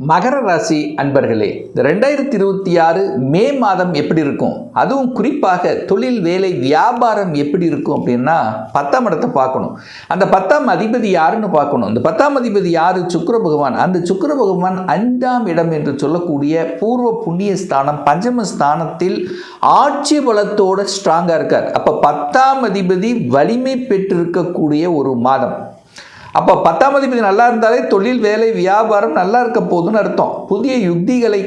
மகர ராசி அன்பர்களே, இந்த 2026 மே மாதம் எப்படி இருக்கும், அதுவும் குறிப்பாக தொழில் வேலை வியாபாரம் எப்படி இருக்கும் அப்படின்னா 10ஆம் இடத்தை பார்க்கணும். அந்த 10ஆம் அதிபதி யாருன்னு பார்க்கணும். இந்த 10ஆம் அதிபதி யாரு? சுக்கிர பகவான். அந்த சுக்கிர பகவான் 5ஆம் இடம் என்று சொல்லக்கூடிய பூர்வ புண்ணிய ஸ்தானம், பஞ்சம ஸ்தானத்தில் ஆட்சி பலத்தோட ஸ்ட்ராங்காக இருக்கார். அப்போ 10ஆம் அதிபதி வலிமை பெற்றிருக்கக்கூடிய ஒரு மாதம். அப்போ 10ஆம் அதிபதி நல்லா இருந்தாலே தொழில் வேலை வியாபாரம் நல்லா இருக்க போகுதுன்னு அர்த்தம். புதிய யுக்திகளை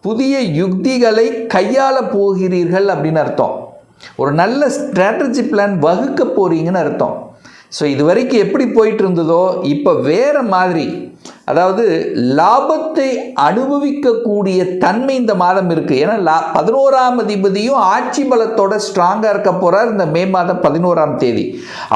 புதிய யுக்திகளை கையாள போகிறீர்கள் அப்படின்னு அர்த்தம். ஒரு நல்ல ஸ்ட்ராட்டஜி பிளான் வகுக்க போறீங்கன்னு அர்த்தம். ஸோ இது வரைக்கும் எப்படி போயிட்டு இருந்ததோ இப்போ வேற மாதிரி, அதாவது லாபத்தை அனுபவிக்கக்கூடிய தன்மை இந்த மாதம் இருக்குது. ஏன்னா 11ஆம் அதிபதியும் ஆட்சி பலத்தோட ஸ்ட்ராங்காக இருக்க போகிறார் இந்த மே மாதம் 11ஆம் தேதி.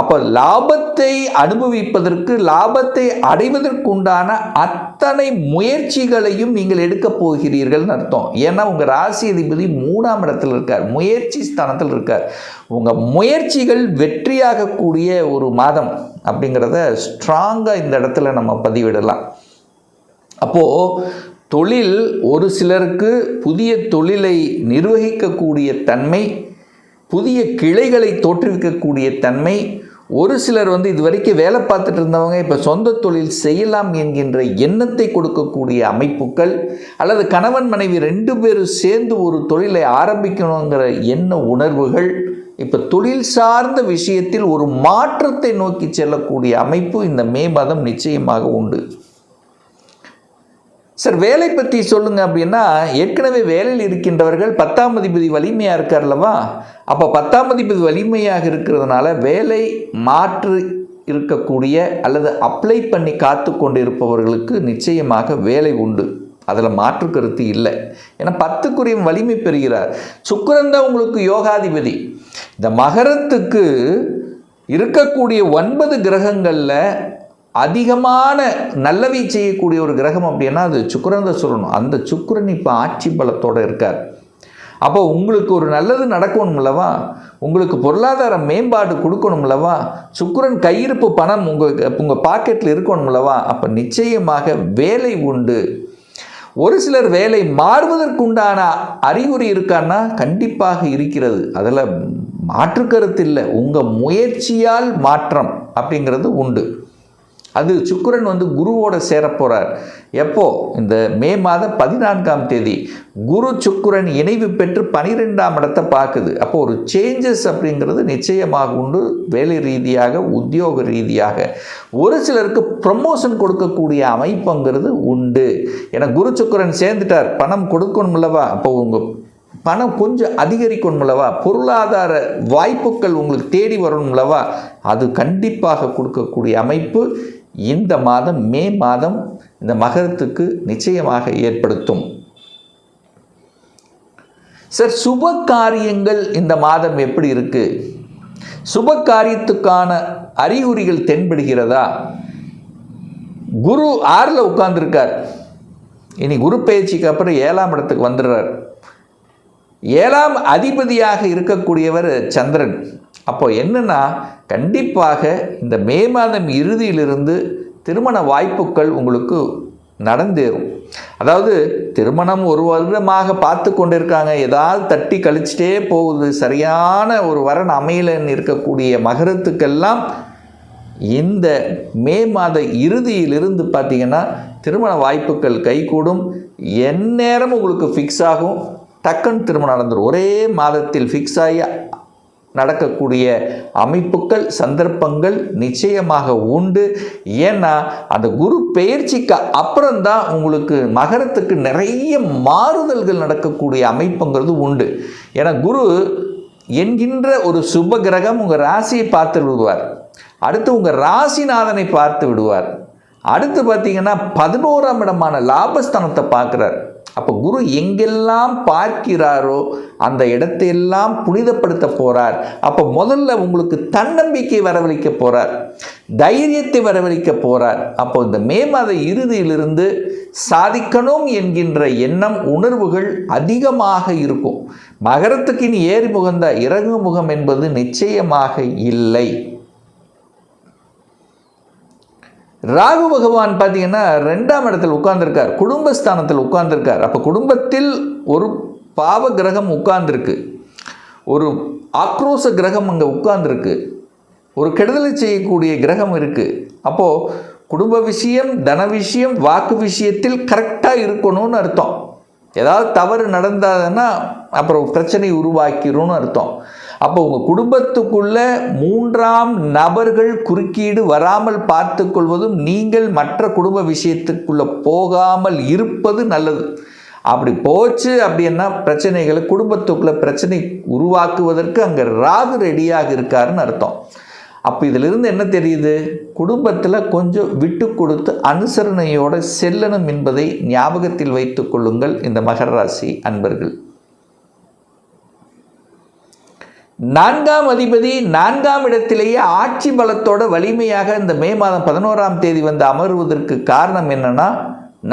அப்போ லாபத்தை அனுபவிப்பதற்கு, லாபத்தை அடைவதற்குண்டான அத்தனை முயற்சிகளையும் நீங்கள் எடுக்க போகிறீர்கள்னு அர்த்தம். ஏன்னா உங்கள் ராசி அதிபதி 3ஆம் இடத்தில் இருக்கார், முயற்சி ஸ்தானத்தில் இருக்கார். உங்கள் முயற்சிகள் வெற்றியாகக்கூடிய ஒரு மாதம் அப்படிங்கிறத ஸ்ட்ராங்காக இந்த இடத்துல நம்ம பதிவிடலாம். அப்போது தொழில் ஒரு சிலருக்கு புதிய தொழிலை நிர்வகிக்கக்கூடிய தன்மை, புதிய கிளைகளை தோற்றுவிக்கக்கூடிய தன்மை, ஒரு சிலர் இது வரைக்கும் வேலை பார்த்துட்டு இருந்தவங்க இப்போ சொந்த தொழில் செய்யலாம் என்கின்ற எண்ணத்தை கொடுக்கக்கூடிய அமைப்புகள், அல்லது கணவன் மனைவி 2 பேரும் சேர்ந்து ஒரு தொழிலை ஆரம்பிக்கணுங்கிற எண்ண உணர்வுகள், இப்போ தொழில் சார்ந்த விஷயத்தில் ஒரு மாற்றத்தை நோக்கி செல்லக்கூடிய அமைப்பு இந்த மே மாதம் நிச்சயமாக உண்டு. சார் வேலை பற்றி சொல்லுங்க அப்படின்னா, ஏற்கனவே வேலையில் இருக்கின்றவர்கள் 10ஆம் அதிபதி வலிமையாக இருக்கார்லவா, அப்போ 10ஆம் அதிபதி வலிமையாக இருக்கிறதுனால வேலை மாற்று இருக்கக்கூடிய அல்லது அப்ளை பண்ணி காத்து கொண்டு இருப்பவர்களுக்கு நிச்சயமாக வேலை உண்டு. அதில் மாற்று கருத்து இல்லை. ஏன்னா 10க்குரிய வலிமை பெறுகிறார். சுக்கிரன் தான் உங்களுக்கு யோகாதிபதி. இந்த மகரத்துக்கு இருக்கக்கூடிய 9 கிரகங்களில் அதிகமான நல்லவை செய்யக்கூடிய ஒரு கிரகம் அப்படின்னா அது சுக்கிரன் தான் சொல்லணும். அந்த சுக்கிரன் இப்போ ஆட்சி பலத்தோடு இருக்கார். அப்போ உங்களுக்கு ஒரு நல்லது நடக்கணும்லவா, உங்களுக்கு பொருளாதார மேம்பாடு கொடுக்கணும்லவா, சுக்கிரன் கையிருப்பு பணம் உங்கள் பாக்கெட்டில் இருக்கணும்லவா, அப்போ நிச்சயமாக வேலை உண்டு. ஒரு சிலர் வேலை மாறுவதற்குண்டான அறிகுறி இருக்கான்னா கண்டிப்பாக இருக்கிறது. அதில் மாற்று கருத்து இல்லை. உங்கள் முயற்சியால் மாற்றம் அப்படிங்கிறது உண்டு. அது சுக்கிரன் குருவோட சேரப்போகிறார். எப்போ? இந்த மே மாதம் 14ஆம் தேதி குரு சுக்கிரன் இணைவு பெற்று 12ஆம் இடத்தை பார்க்குது. அப்போ ஒரு சேஞ்சஸ் அப்படிங்கிறது நிச்சயமாக உண்டு. வேலை ரீதியாக, உத்தியோக ரீதியாக ஒரு சிலருக்கு ப்ரமோஷன் கொடுக்கக்கூடிய அமைப்புங்கிறது உண்டு. ஏன்னா குரு சுக்கிரன் சேர்ந்துட்டார், பணம் கொடுக்கணும்லவா, அப்போ உங்கள் பணம் கொஞ்சம் அதிகரிக்கணும்லவா, பொருளாதார வாய்ப்புகள் உங்களுக்கு தேடி வரணும்லவா, அது கண்டிப்பாக கொடுக்கக்கூடிய அமைப்பு இந்த மாதம் மே மாதம் இந்த மகரத்துக்கு நிச்சயமாக ஏற்படுத்தும். சார் சுப காரியங்கள் இந்த மாதம் எப்படி இருக்கு? சுப காரியத்துக்கான அறிகுறிகள் தென்படுகிறதா? குரு 6ல் உட்கார்ந்துருக்கார். இனி குரு பயிற்சிக்கு அப்புறம் 7ஆம் இடத்துக்கு வந்துடுறார். 7ஆம் அதிபதியாக இருக்கக்கூடியவர் சந்திரன். அப்போ என்னன்னா, கண்டிப்பாக இந்த மே மாதம் இறுதியிலிருந்து திருமண வாய்ப்புகள் உங்களுக்கு நடந்தேறும். அதாவது திருமணம் ஒரு வருடமாக பார்த்து கொண்டிருக்காங்க, ஏதாவது தட்டி கழிச்சிட்டே போகுது, சரியான ஒரு வரன் அமையலன்னு இருக்கக்கூடிய மகரத்துக்கெல்லாம் இந்த மே மாத இறுதியிலிருந்து பார்த்தீங்கன்னா திருமண வாய்ப்புகள் கைகூடும். எந்நேரம் உங்களுக்கு ஃபிக்ஸ் ஆகும், டக்குன்னு திருமணம் நடந்துடும். ஒரே மாதத்தில் ஃபிக்ஸ் ஆகி நடக்கக்கூடிய அமைப்புகள், சந்தர்ப்பங்கள் நிச்சயமாக உண்டு. ஏன்னா அந்த குரு பெயர்ச்சிக்கு அப்புறம்தான் உங்களுக்கு மகரத்துக்கு நிறைய மாறுதல்கள் நடக்கக்கூடிய அமைப்புங்கிறது உண்டு. ஏன்னா குரு என்கின்ற ஒரு சுப கிரகம் உங்கள் ராசியை பார்த்து விடுவார், அடுத்து உங்கள் ராசிநாதனை பார்த்து விடுவார், அடுத்து பார்த்தீங்கன்னா 11ஆம் இடமான லாபஸ்தானத்தை பார்க்குறார். அப்போ குரு எங்கெல்லாம் பார்க்கிறாரோ அந்த இடத்தையெல்லாம் புனிதப்படுத்த போகிறார். அப்போ முதல்ல உங்களுக்கு தன்னம்பிக்கை வரவழைக்க போகிறார், தைரியத்தை வரவழைக்க போகிறார். அப்போ இந்த மே மாத இறுதியிலிருந்து சாதிக்கணும் என்கின்ற எண்ணம், உணர்வுகள் அதிகமாக இருக்கும். மகரத்துக்கு இனி ஏறி முகந்த இறங்கு முகம் என்பது நிச்சயமாக இல்லை. ராகு பகவான் பார்த்தீங்கன்னா 2ஆம் இடத்தில் உட்கார்ந்துருக்கார், குடும்பஸ்தானத்தில் உட்கார்ந்துருக்கார். அப்போ குடும்பத்தில் ஒரு பாவ கிரகம் உட்கார்ந்துருக்கு, ஒரு ஆக்ரோஷ கிரகம் அங்கே உட்கார்ந்துருக்கு, ஒரு கெடுதலை செய்யக்கூடிய கிரகம் இருக்குது. அப்போது குடும்ப விஷயம், தன விஷயம், வாக்கு விஷயத்தில் கரெக்டாக இருக்கணும்னு அர்த்தம். ஏதாவது தவறு நடந்தாதுன்னா அப்புறம் பிரச்சனை உருவாக்கிரும்னு அர்த்தம். அப்போ உங்கள் குடும்பத்துக்குள்ள 3ஆம் நபர்கள் குறுக்கீடு வராமல் பார்த்து கொள்வதும், நீங்கள் மற்ற குடும்ப விஷயத்துக்குள்ளே போகாமல் இருப்பது நல்லது. அப்படி போச்சு அப்படின்னா பிரச்சனைகளை, குடும்பத்துக்குள்ளே பிரச்சனை உருவாக்குவதற்கு அங்கே ராகு ரெடியாக இருக்காருன்னு அர்த்தம். அப்போ இதிலிருந்து என்ன தெரியுது? குடும்பத்தில் கொஞ்சம் விட்டு கொடுத்து அனுசரணையோடு செல்லணும் என்பதை ஞாபகத்தில் வைத்துக் கொள்ளுங்கள் இந்த மகர ராசி அன்பர்கள். 4ஆம் அதிபதி 4ஆம் இடத்திலேயே ஆட்சி பலத்தோட வலிமையாக இந்த மே மாதம் 11ஆம் தேதி வந்து அமர்வதற்கு காரணம் என்னன்னா,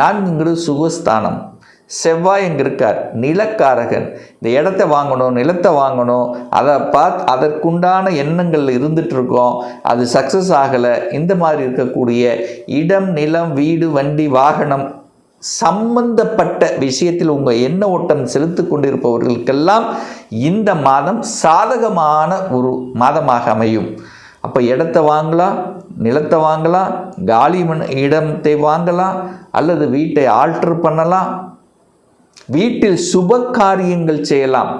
4ங்கிறது சுகஸ்தானம். செவ்வாய் எங்கே இருக்கார்? நிலக்காரகன். இந்த இடத்த வாங்கணும், நிலத்தை வாங்கணும், அதை அதற்குண்டான எண்ணங்கள் இருந்துகிட்ருக்கோம், அது சக்ஸஸ் ஆகலை. இந்த மாதிரி இருக்கக்கூடிய இடம், நிலம், வீடு, வண்டி, வாகனம் சம்பந்தப்பட்ட விஷயத்தில் உங்கள் எண்ண ஓட்டம் செலுத்தி கொண்டிருப்பவர்களுக்கெல்லாம் இந்த மாதம் சாதகமான ஒரு மாதமாக அமையும். அப்போ இடத்தை வாங்கலாம், நிலத்தை வாங்கலாம், காலி இடத்தை வாங்கலாம், அல்லது வீட்டை ஆல்டர் பண்ணலாம், வீட்டில் சுப காரியங்கள் செய்யலாம்.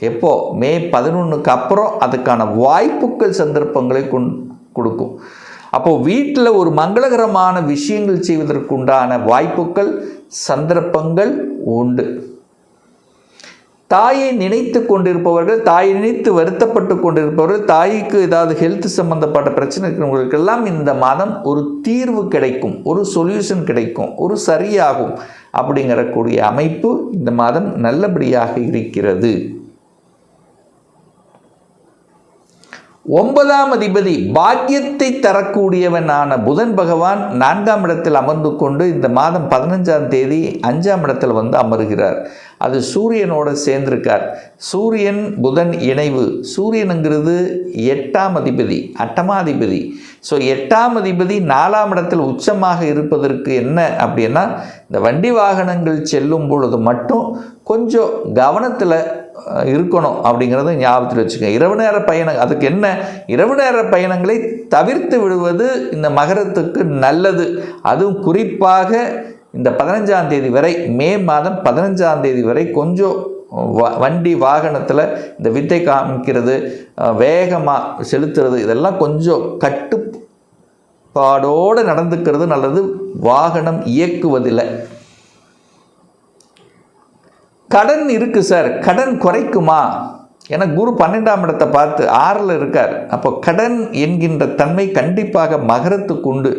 எப்போ? மே 11க்கு அப்புறம் அதுக்கான வாய்ப்புகள், சந்தர்ப்பங்களை கொடுக்கும். அப்போது வீட்டில் ஒரு மங்களகரமான விஷயங்கள் செய்வதற்குண்டான வாய்ப்புகள், சந்தர்ப்பங்கள் உண்டு. தாயை நினைத்து கொண்டிருப்பவர்கள், தாயை நினைத்து வருத்தப்பட்டு கொண்டிருப்பவர்கள், தாய்க்கு ஏதாவது ஹெல்த் சம்பந்தப்பட்ட பிரச்சனை இருக்கிறவங்களுக்கெல்லாம் இந்த மாதம் ஒரு தீர்வு கிடைக்கும், ஒரு சொல்யூஷன் கிடைக்கும், ஒரு சரியாகும் அப்படிங்கிறக்கூடிய அமைப்பு இந்த மாதம் நல்லபடியாக இருக்கிறது. 9ஆம் அதிபதி பாக்கியத்தை தரக்கூடியவனான புதன் பகவான் 4ஆம் இடத்தில் அமர்ந்து கொண்டு இந்த மாதம் 15ஆம் தேதி 5ஆம் இடத்தில் வந்து அமர்கிறார். அது சூரியனோடு சேர்ந்திருக்கார். சூரியன் புதன் இணைவு. சூரியனுங்கிறது 8ஆம் அதிபதி, அட்டமாதிபதி. ஸோ 8ஆம் அதிபதி 4ஆம் இடத்தில் உச்சமாக இருப்பதற்கு என்ன அப்படின்னா, இந்த வண்டி வாகனங்கள் செல்லும் பொழுது மட்டும் கொஞ்சம் கவனத்தில் இருக்கணும் அப்படிங்கிறத ஞாபகத்தில் வச்சுக்கோங்க. இரவு நேர பயணம், அதுக்கு என்ன, இரவு நேர பயணங்களை தவிர்த்து விடுவது இந்த மகரத்துக்கு நல்லது. அதுவும் குறிப்பாக இந்த 15ஆம் தேதி வரை, மே மாதம் 15ஆம் தேதி வரை கொஞ்சம் வண்டி வாகனத்தில் இந்த வித்தை காமிக்கிறது, வேகமாக செலுத்துறது, இதெல்லாம் கொஞ்சம் கட்டுப்பாடோடு நடந்துக்கிறது நல்லது. வாகனம் இயக்குவதில்லை. கடன் இருக்குது சார், கடன் குறைக்குமா? ஏன்னா குரு 12ஆம் இடத்தை பார்த்து 6ல் இருக்கார். அப்போ கடன் என்கின்ற தன்மை கண்டிப்பாக மகரத்துக்கு உண்டு.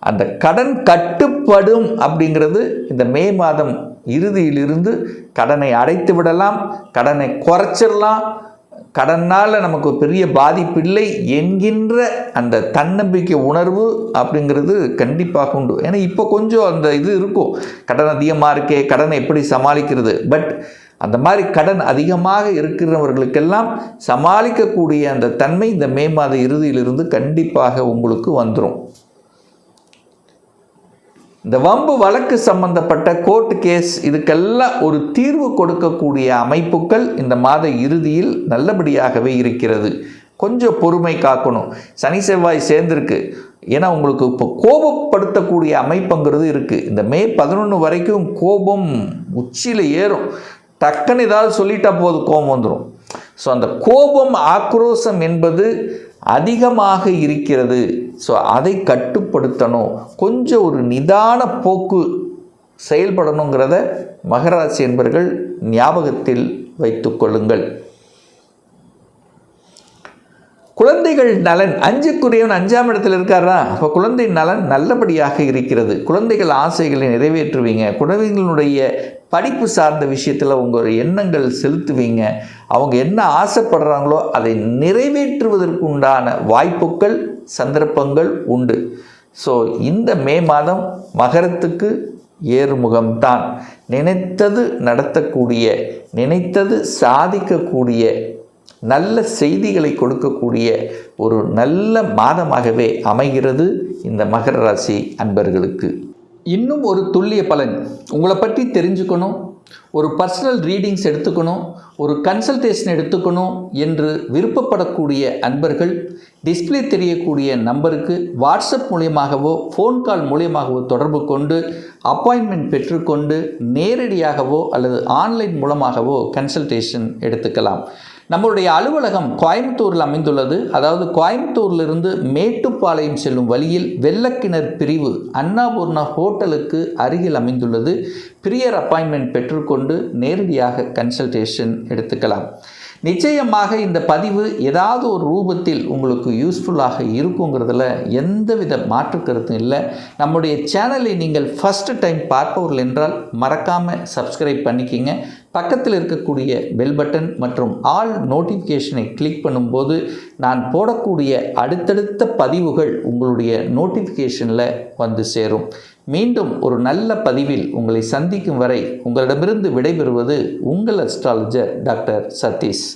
அந்த கடன் கட்டுப்படும் அப்படிங்கிறது இந்த மே மாதம் இறுதியிலிருந்து கடனை அடைத்து விடலாம், கடனை குறைச்சிடலாம், கடனால் நமக்கு பெரிய பாதிப்பில்லை என்கின்ற அந்த தன்னம்பிக்கை உணர்வு அப்படிங்கிறது கண்டிப்பாக உண்டு. ஏன்னா இப்போ கொஞ்சம் அந்த இது இருக்கும், கடன் அதிகமாக இருக்கே, கடனை எப்படி சமாளிக்கிறது. பட் அந்த மாதிரி கடன் அதிகமாக இருக்கிறவர்களுக்கெல்லாம் சமாளிக்கக்கூடிய அந்த தன்மை இந்த மே மாத இறுதியிலிருந்து கண்டிப்பாக உங்களுக்கு வந்துடும். இந்த வம்பு வழக்கு சம்பந்தப்பட்ட கோர்ட் கேஸ், இதுக்கெல்லாம் ஒரு தீர்வு கொடுக்கக்கூடிய அமைப்புகள் இந்த மாத இறுதியில் நல்லபடியாகவே இருக்கிறது. கொஞ்சம் பொறுமை காக்கணும். சனி செவ்வாய் சேர்ந்திருக்கு. ஏன்னா உங்களுக்கு இப்போ கோபப்படுத்தக்கூடிய அமைப்புங்கிறது இருக்குது. இந்த மே 11 வரைக்கும் கோபம் உச்சியில் ஏறும். டக்குன்னு ஏதாவது சொல்லிட்டா போது கோபம் வந்துடும். ஸோ அந்த கோபம், ஆக்ரோஷம் என்பது அதிகமாக இருக்கிறது. ஸோ அதை கட்டுப்படுத்தணும். கொஞ்சம் ஒரு நிதான போக்கு செயல்படணுங்கிறத மகராசி என்பர்கள் ஞாபகத்தில் வைத்துக் கொள்ளுங்கள். குழந்தைகள் நலன், 5க்குரியவன் 5ஆம் இடத்தில் இருக்காரா? அப்போ குழந்தை நலன் நல்லபடியாக இருக்கிறது. குழந்தைகள் ஆசைகளை நிறைவேற்றுவீங்க. குழந்தைகளுடைய படிப்பு சார்ந்த விஷயத்தில் உங்கள் எண்ணங்கள் செலுத்துவீங்க. அவங்க என்ன ஆசைப்படுறாங்களோ அதை நிறைவேற்றுவதற்கு உண்டான வாய்ப்புகள், சந்தர்ப்பங்கள் உண்டு. ஸோ இந்த மே மாதம் மகரத்துக்கு ஏறுமுகம்தான். நினைத்தது நடத்தக்கூடிய, நினைத்தது சாதிக்கக்கூடிய நல்ல செய்திகளை கொடுக்கக்கூடிய ஒரு நல்ல மாதமாகவே அமைகிறது இந்த மகர ராசி அன்பர்களுக்கு. இன்னும் ஒரு துல்லிய பலன் உங்களை பற்றி தெரிஞ்சுக்கணும், ஒரு பர்சனல் ரீடிங்ஸ் எடுத்துக்கணும், ஒரு கன்சல்டேஷன் எடுத்துக்கணும் என்று விருப்பப்படக்கூடிய அன்பர்கள் டிஸ்பிளே தெரியக்கூடிய நம்பருக்கு வாட்ஸ்அப் மூலியமாகவோ ஃபோன் கால் மூலியமாகவோ தொடர்பு கொண்டு அப்பாயின்மெண்ட் பெற்றுக்கொண்டு நேரடியாகவோ அல்லது ஆன்லைன் மூலமாகவோ கன்சல்டேஷன் எடுத்துக்கலாம். நம்மளுடைய அலுவலகம் கோயம்புத்தூரில் அமைந்துள்ளது. அதாவது கோயம்புத்தூரிலிருந்து மேட்டுப்பாளையம் செல்லும் வழியில் வெள்ளக்கிணர் பிரிவு அன்னபூர்ணா ஹோட்டலுக்கு அருகில் அமைந்துள்ளது. பிரியர் அப்பாயின்மெண்ட் பெற்றுக்கொண்டு நேரடியாக கன்சல்டேஷன் எடுத்துக்கலாம். நிச்சயமாக இந்த பதிவு ஏதாவது ஒரு ரூபத்தில் உங்களுக்கு யூஸ்ஃபுல்லாக இருக்குங்கிறதுல எந்தவித மாற்று கருத்தும் இல்லை. நம்முடைய சேனலை நீங்கள் ஃபஸ்ட்டு டைம் பார்ப்பவர்கள் என்றால் மறக்காமல் சப்ஸ்கிரைப் பண்ணிக்கிங்க. பக்கத்தில் இருக்கக்கூடிய பெல் பட்டன் மற்றும் ஆல் நோட்டிஃபிகேஷனை கிளிக் பண்ணும்போது நான் போடக்கூடிய அடுத்தடுத்த பதிவுகள் உங்களுடைய நோட்டிஃபிகேஷனில் வந்து சேரும். மீண்டும் ஒரு நல்ல பதிவில் உங்களை சந்திக்கும் வரை உங்களிடமிருந்து விடைபெறுவது உங்கள் அஸ்ட்ராலஜர் டாக்டர் சதீஷ்.